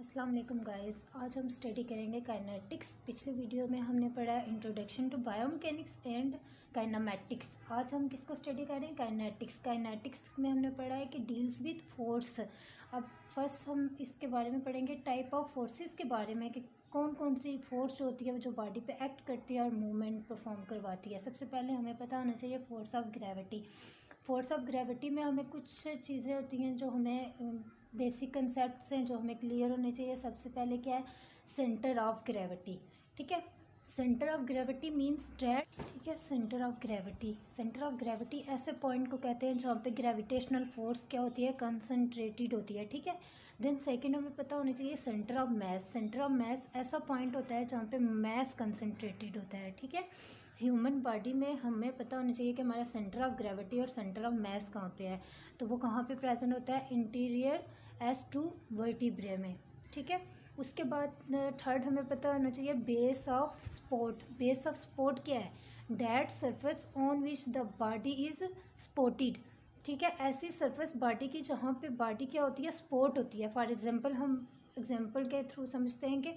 अस्सलाम वालेकुम गाइस। आज हम स्टडी करेंगे काइनेटिक्स। पिछले वीडियो में हमने पढ़ा introduction to biomechanics and kinematics. आज हम किसको स्टडी कर रहे हैं? काइनेटिक्स। काइनेटिक्स में हमने पढ़ा है कि डील्स विद फोर्स। अब फर्स्ट हम इसके बारे में पढ़ेंगे टाइप ऑफ फोर्सेस के बारे में कि कौन कौन सी फोर्स होती है जो बॉडी पे एक्ट करती है और मूवमेंट परफॉर्म करवाती है। सबसे पहले हमें पता होना चाहिए force of gravity. Force of gravity में हमें कुछ चीज़ें होती हैं जो हमें बेसिक कंसेप्ट्स हैं जो हमें क्लियर होने चाहिए। सबसे पहले क्या है? Centre of gravity. ठीक है, centre of gravity means that. ठीक है, centre of gravity. Centre of gravity ऐसे पॉइंट को कहते हैं जहाँ पे ग्रेविटेशनल फोर्स क्या होती है? कंसंट्रेटेड होती है। ठीक है, देन सेकंड हमें पता होनी चाहिए centre of mass. Centre of mass ऐसा पॉइंट होता है जहाँ पे मैस कंसंट्रेटेड होता है। ठीक है, ह्यूमन बॉडी में हमें पता होना चाहिए कि हमारा सेंटर ऑफ ग्रेविटी और सेंटर ऑफ मैस कहाँ पे है। तो वो कहाँ पे प्रेजेंट होता है? इंटीरियर S2 वर्टिब्रे में। ठीक है, उसके बाद थर्ड हमें पता होना चाहिए base of sport. Base of sport क्या है? That surface on which the body is supported. ठीक है, ऐसी सरफेस बॉडी की जहाँ पे बॉडी क्या होती है? स्पोर्ट होती है। फॉर एग्जांपल हम एग्जांपल के थ्रू समझते हैं कि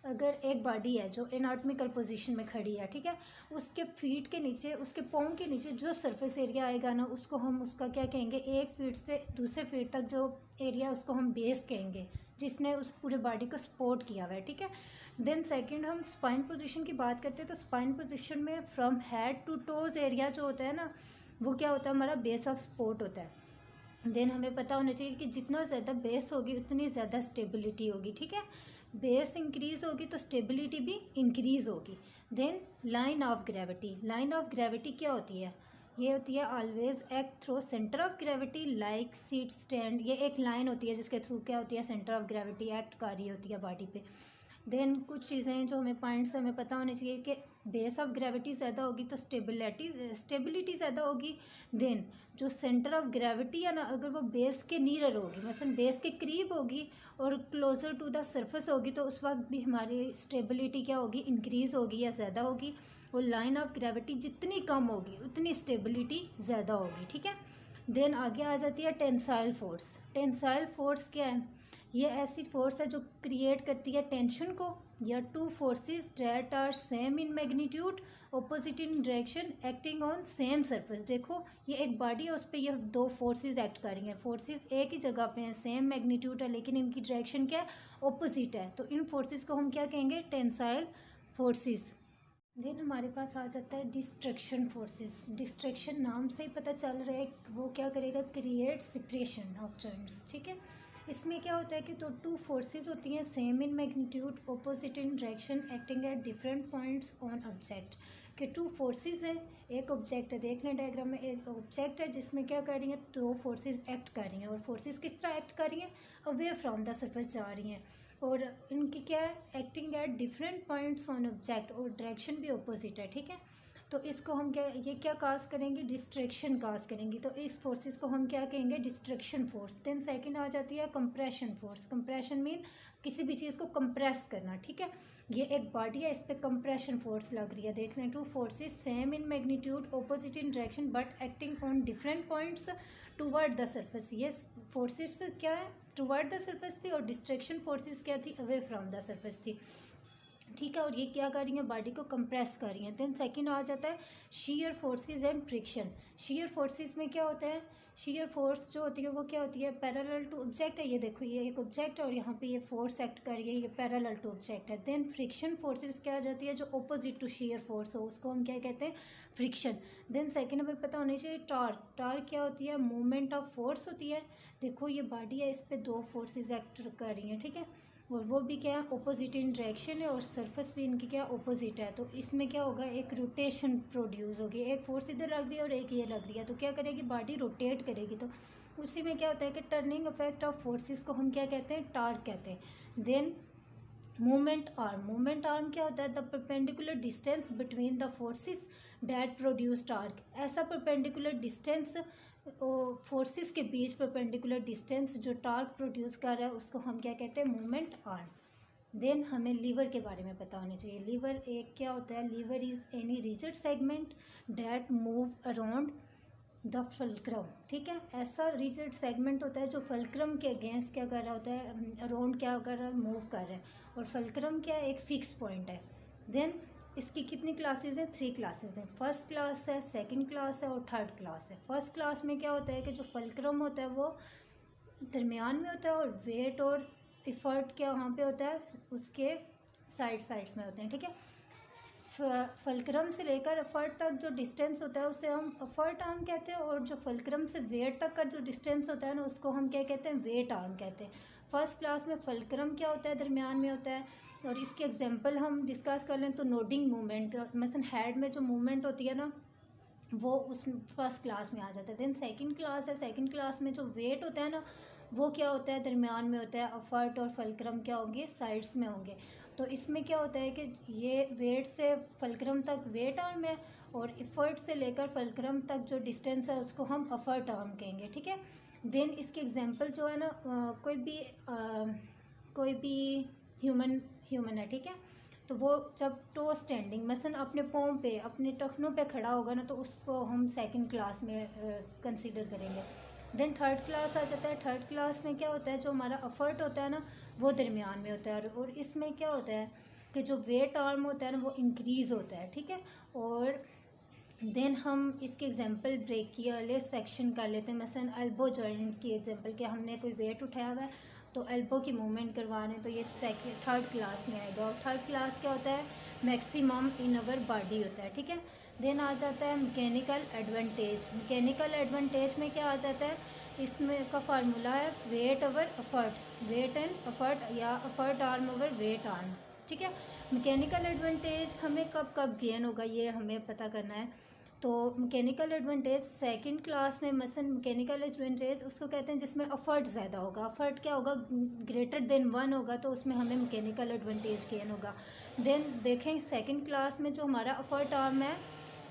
अगर एक बॉडी है जो एनाटॉमिकल पोजीशन में खड़ी है, ठीक है, उसके फीट के नीचे, उसके पाँव के नीचे जो सरफेस एरिया आएगा ना, उसको हम उसका क्या कहेंगे? एक फीट से दूसरे फीट तक जो एरिया उसको हम बेस कहेंगे, जिसने उस पूरे बॉडी को सपोर्ट किया हुआ है। ठीक है, देन सेकंड हम स्पाइन पोजीशन की बात करते हैं तो स्पाइन पोजीशन में from head to toes area जो होता है ना, वो क्या होता है? हमारा बेस ऑफ सपोर्ट होता है। देन हमें पता होना चाहिए कि जितना ज़्यादा बेस होगी उतनी ज़्यादा स्टेबिलिटी होगी। ठीक है, बेस इंक्रीज होगी तो स्टेबिलिटी भी इंक्रीज होगी। Then line of gravity. Line of gravity क्या होती है? ये होती है always act through centre of gravity like seat stand. ये एक लाइन होती है जिसके थ्रू क्या होती है? सेंटर ऑफ ग्रेविटी एक्ट कर रही होती है बॉडी पे। देन कुछ चीज़ें हैं जो हमें पॉइंट्स हमें पता होने चाहिए कि बेस ऑफ ग्रेविटी ज़्यादा होगी तो स्टेबिलिटी ज़्यादा होगी। देन जो सेंटर ऑफ ग्रेविटी है ना, अगर वो बेस के नियर होगी, मसलन बेस के करीब होगी और क्लोजर टू द सरफेस होगी, तो उस वक्त भी हमारी स्टेबिलिटी क्या होगी? इंक्रीज़ होगी या ज़्यादा होगी। और लाइन ऑफ ग्रेविटी जितनी कम होगी उतनी स्टेबिलिटी ज़्यादा होगी। ठीक है, देन आगे आ जाती है टेंसाइल फोर्स। टेंसाइल फोर्स क्या है? ये ऐसी फोर्स है जो क्रिएट करती है टेंशन को, या two forces that are same in magnitude opposite in direction acting on same surface. देखो, ये एक बॉडी है, उस पर ये दो फोर्सेस एक्ट कर रही हैं। फोर्सेस एक ही जगह पे हैं, सेम मैग्नीट्यूड है, लेकिन इनकी डायरेक्शन क्या है? ऑपोजिट है। तो इन फोर्सेस को हम क्या कहेंगे? Tensile forces. देन हमारे पास आ जाता है डिस्ट्रक्शन फोर्सेस। डिस्ट्रक्शन नाम से ही पता चल रहा है वो क्या करेगा? Create separation of joints. ठीक है, इसमें क्या होता है कि तो टू फोर्सेस होती हैं same in magnitude opposite in direction acting at different points on object. कि टू फोर्सेस हैं, एक ऑब्जेक्ट है। देख लें डायग्राम में, एक ऑब्जेक्ट है जिसमें क्या कर रही हैं? दो फोर्सेस एक्ट कर रही हैं। और फोर्सेस किस तरह एक्ट कर रही हैं? अवे फ्रॉम द सरफेस जा रही हैं, और इनकी क्या है? Acting at different points on object, और डायरेक्शन भी अपोजिट है। ठीक है, तो इसको हम क्या, ये क्या काज करेंगे? डिस्ट्रैक्शन काज करेंगी। तो इस फोर्सेस को हम क्या कहेंगे? Distraction force. देन सेकंड आ जाती है कंप्रेशन फोर्स। कंप्रेशन मीन किसी भी चीज़ को कंप्रेस करना। ठीक है, ये एक बॉडी है, इस पर कंप्रेशन फोर्स लग रही है। देख रहे हैं, two forces same in magnitude opposite in direction but acting on different points toward the surface. ये फोर्सेस क्या है? टूवर्ड द सर्फेस थी, और डिस्ट्रैक्शन फोर्सेस क्या थी? अवे फ्रॉम द सर्फेस थी। ठीक है, और ये क्या कर रही हैं? बॉडी को कंप्रेस कर रही हैं। देन सेकंड आ जाता है shear forces and friction. Shear forces में क्या होता है? शीयर फोर्स जो होती है वो क्या होती है? पैरेलल टू ऑब्जेक्ट है। ये देखो, ये एक ऑब्जेक्ट है और यहाँ पे ये फोर्स एक्ट कर रही है, ये पैरेलल टू ऑब्जेक्ट है। देन फ्रिक्शन फोर्सेस क्या आ जाती है? जो ऑपोजिट टू शीयर फोर्स हो उसको हम क्या कहते हैं? फ्रिक्शन। देन सेकंड हमें पता होनी चाहिए टॉर्क। टॉर्क क्या होती है? मूवमेंट ऑफ फोर्स होती है। देखो, ये बॉडी है, इस पर दो फोर्सेज एक्ट कर रही हैं। ठीक है, और वो भी क्या है? ऑपोजिट इन डायरेक्शन है, और सरफेस भी इनकी क्या? ऑपोजिट है। तो इसमें क्या होगा? एक रोटेशन प्रोड्यूस होगी। एक फोर्स इधर लग रही है और एक ये लग रही है, तो क्या करेगी? बॉडी रोटेट करेगी। तो उसी में क्या होता है कि टर्निंग इफेक्ट ऑफ फोर्सेस को हम क्या कहते हैं? टॉर्क कहते हैं। Then movement arm. Movement arm क्या होता है? The perpendicular distance between the forces that produce torque. ऐसा परपेंडिकुलर डिस्टेंस फोर्सेस के बीच परपेंडिकुलर डिस्टेंस जो टॉर्क प्रोड्यूस कर रहा है उसको हम क्या कहते हैं? Movement arm. देन हमें लीवर के बारे में पता होना चाहिए। लीवर एक क्या होता है? Lever is any rigid segment that move around the fulcrum, ठीक है। ऐसा रिजिड सेगमेंट होता है जो फल्क्रम के अगेंस्ट क्या कर रहा होता है, अराउंड क्या कर रहा है, मूव कर रहा है। और फल्क्रम क्या है, एक फिक्स पॉइंट है। देन इसकी कितनी क्लासेस हैं, 3 क्लासेस हैं। फर्स्ट क्लास है, सेकंड क्लास है और थर्ड क्लास है। फर्स्ट क्लास में क्या होता है कि जो फल्क्रम होता है वो दरमियान में होता है और वेट और इफ़र्ट क्या वहाँ पे होता है, उसके साइड्स में होते हैं, ठीक है। फल्क्रम से लेकर अफर्ट तक जो डिस्टेंस होता है उसे हम अफर्ट आर्म कहते हैं, और जो फल्क्रम से वेट तक का जो डिस्टेंस होता है ना उसको हम क्या कहते हैं, वेट आर्म कहते हैं। फर्स्ट क्लास में फल्क्रम क्या होता है, दरमियान में होता है। और इसके एग्जांपल हम डिस्कस कर लें तो नोडिंग मूवमेंट, मसलन हेड में जो मूवमेंट होती है ना वो उस फर्स्ट क्लास में आ जाता है। देन सेकंड क्लास है, सेकंड क्लास में जो वेट होता है ना वो क्या होता है, दरमियान में होता है। अफर्ट और फल्क्रम क्या होंगे, साइड्स में होंगे। तो इसमें क्या होता है कि ये वेट से फल्क्रम तक वेट आर्म है, और इफ़र्ट से लेकर फल्क्रम तक जो डिस्टेंस है उसको हम अफर्ट आर्म कहेंगे, ठीक है। देन इसके एग्जांपल जो है ना, कोई भी ह्यूमन है, ठीक है। तो वो जब टो स्टैंडिंग मसलन अपने पाँव पे, अपने टखनों पे खड़ा होगा ना, तो उसको हम सेकंड क्लास में कंसीडर करेंगे। देन थर्ड क्लास आ जाता है। थर्ड क्लास में क्या होता है, जो हमारा अफर्ट होता है ना वो दरमियान में होता है, और इसमें क्या होता है कि जो वेट आर्म होता है ना वो इंक्रीज़ होता है, ठीक है। और देन हम इसके एग्जांपल ब्रेकियल सेक्शन कर लेते हैं। मसलन एल्बो जॉइंट की एग्जांपल, कि हमने कोई वेट उठाया हुआ है तो एल्बो की मूवमेंट करवा रहे हैं, तो ये थर्ड क्लास में आएगा। और थर्ड क्लास क्या होता है, मैक्सिमम इन अवर बॉडी होता है, ठीक है। देन आ जाता है मैकेनिकल एडवांटेज। मैकेनिकल एडवांटेज में क्या आ जाता है, इसमें का फार्मूला है weight over effort, weight and effort, या effort arm over weight arm, ठीक है। मैकेनिकल एडवांटेज हमें कब कब गेन होगा ये हमें पता करना है। तो मैकेनिकल एडवांटेज सेकंड क्लास में, मसलन मैकेनिकल एडवांटेज उसको कहते हैं जिसमें अफर्ट ज़्यादा होगा। अफर्ट क्या होगा, ग्रेटर देन 1 होगा, तो उसमें हमें मैकेनिकल एडवांटेज गेन होगा। देन देखें सेकंड क्लास में जो हमारा अफर्ट आर्म है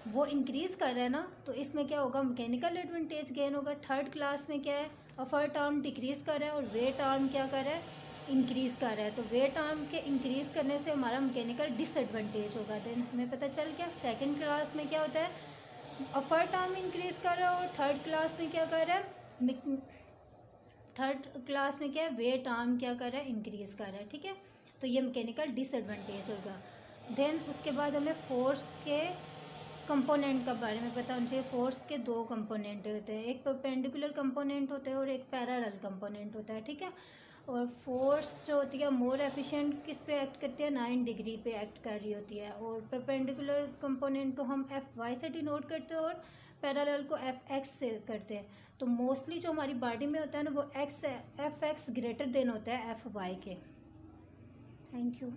वो इंक्रीज़ कर रहा है ना, तो इसमें क्या होगा, मैकेनिकल एडवांटेज गेन होगा। थर्ड क्लास में क्या है, अफर्ट आर्म डिक्रीज़ कर रहा है और वेट आर्म क्या कर रहा है, इंक्रीज़ कर रहा है। तो वेट आर्म के इंक्रीज़ करने से हमारा मैकेनिकल डिसएडवांटेज होगा। देन हमें पता चल गया सेकंड क्लास में क्या होता है, अफर्ट आर्म इंक्रीज़ कर रहा है, और थर्ड क्लास में क्या कर रहा है, थर्ड क्लास में क्या है, वेट आर्म क्या कर रहा है, इंक्रीज़ कर रहा है, ठीक है। तो ये मैकेनिकल डिसएडवांटेज होगा। देन उसके बाद हमें फोर्स के कंपोनेंट के बारे में पता होना चाहिए। फोर्स के 2 कंपोनेंट होते हैं, एक परपेंडिकुलर कंपोनेंट होता है और एक पैरेलल कंपोनेंट होता है, ठीक है। और फोर्स जो होती है मोर एफिशिएंट किस पे एक्ट करती है, 9 डिग्री पे एक्ट कर रही होती है। और परपेंडिकुलर कंपोनेंट को हम Fy से डिनोट करते हैं और पैरेलल को Fx से करते हैं। तो मोस्टली जो हमारी बॉडी में होता है ना वो Fx ग्रेटर देन होता है Fy के। Thank you.